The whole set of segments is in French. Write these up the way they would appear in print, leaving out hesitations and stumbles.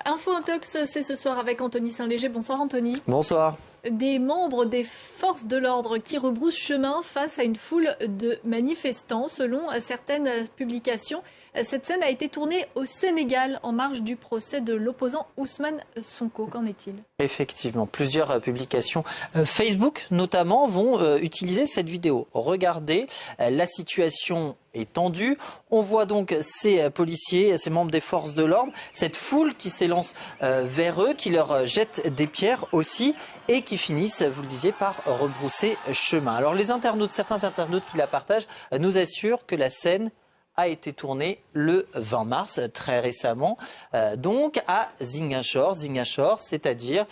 Info Intox, c'est ce soir avec Anthony Saint-Léger. Bonsoir Anthony. Bonsoir. Des membres des forces de l'ordre qui rebroussent chemin face à une foule de manifestants. Selon certaines publications, cette scène a été tournée au Sénégal en marge du procès de l'opposant Ousmane Sonko. Qu'en est-il? Effectivement, plusieurs publications Facebook notamment vont utiliser cette vidéo. Regardez, la situation est tendue. On voit donc ces policiers, ces membres des forces de l'ordre, cette foule qui s'élance vers eux, qui leur jette des pierres aussi et qui finissent, vous le disiez, par rebrousser chemin. Alors les internautes, certains internautes qui la partagent nous assurent que la scène a été tournée le 20 mars, très récemment, donc à Ziguinchor, c'est-à-dire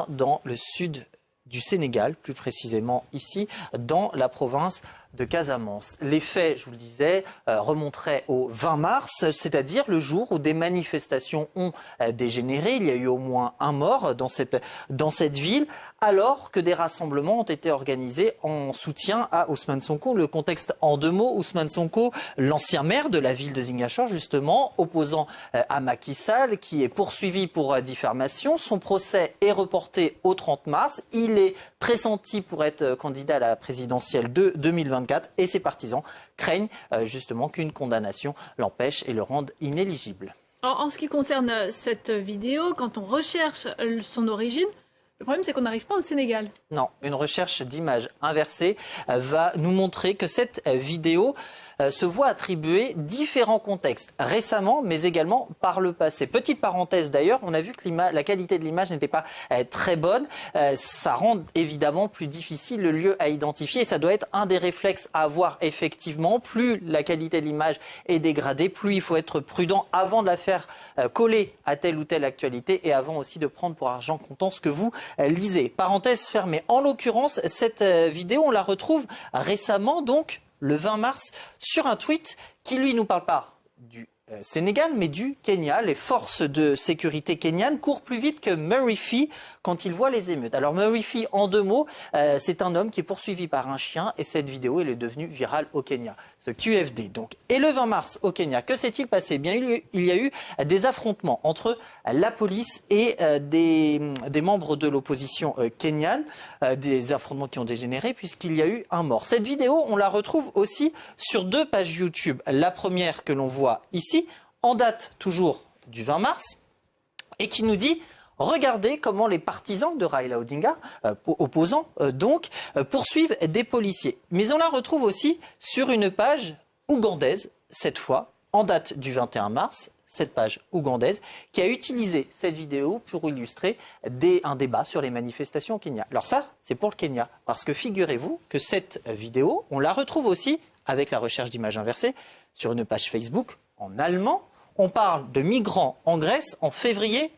dans le sud du Sénégal, plus précisément ici, dans la province de Casamance. Les faits, je vous le disais, remonteraient au 20 mars, c'est-à-dire le jour où des manifestations ont dégénéré. Il y a eu au moins un mort dans cette ville, alors que des rassemblements ont été organisés en soutien à Ousmane Sonko. Le contexte en deux mots, Ousmane Sonko, l'ancien maire de la ville de Ziguinchor, justement, opposant à Macky Sall, qui est poursuivi pour diffamation. Son procès est reporté au 30 mars. Il est pressenti pour être candidat à la présidentielle de 2024 et ses partisans craignent justement qu'une condamnation l'empêche et le rende inéligible. En ce qui concerne cette vidéo, quand on recherche son origine, le problème, c'est qu'on n'arrive pas au Sénégal. Non, une recherche d'images inversée va nous montrer que cette vidéo se voit attribuer différents contextes, récemment, mais également par le passé. Petite parenthèse d'ailleurs, on a vu que la qualité de l'image n'était pas très bonne. Ça rend évidemment plus difficile le lieu à identifier. Et ça doit être un des réflexes à avoir effectivement. Plus la qualité de l'image est dégradée, plus il faut être prudent avant de la faire coller à telle ou telle actualité et avant aussi de prendre pour argent comptant ce que vous lisez. Parenthèse fermée. En l'occurrence, cette vidéo, on la retrouve récemment, donc le 20 mars, sur un tweet qui, lui, nous parle pas du Sénégal, mais du Kenya. Les forces de sécurité kenyanes courent plus vite que Murphy quand ils voient les émeutes. Alors Murphy, en deux mots, c'est un homme qui est poursuivi par un chien et cette vidéo, elle est devenue virale au Kenya. Ce QFD, donc. Et le 20 mars, au Kenya, que s'est-il passé? Bien, il y a eu des affrontements entre la police et des membres de l'opposition kenyane, des affrontements qui ont dégénéré puisqu'il y a eu un mort. Cette vidéo, on la retrouve aussi sur deux pages YouTube. La première que l'on voit ici, en date toujours du 20 mars, et qui nous dit: regardez comment les partisans de Raila Odinga, opposants poursuivent des policiers. Mais on la retrouve aussi sur une page ougandaise, cette fois, en date du 21 mars, cette page ougandaise, qui a utilisé cette vidéo pour illustrer un débat sur les manifestations au Kenya. Alors ça, c'est pour le Kenya, parce que figurez-vous que cette vidéo, on la retrouve aussi, avec la recherche d'images inversées, sur une page Facebook en allemand. On parle de migrants en Grèce en février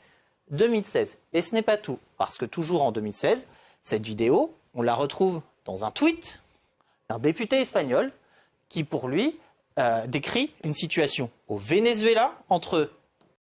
2016. Et ce n'est pas tout, parce que toujours en 2016, cette vidéo, on la retrouve dans un tweet d'un député espagnol qui, pour lui, décrit une situation au Venezuela entre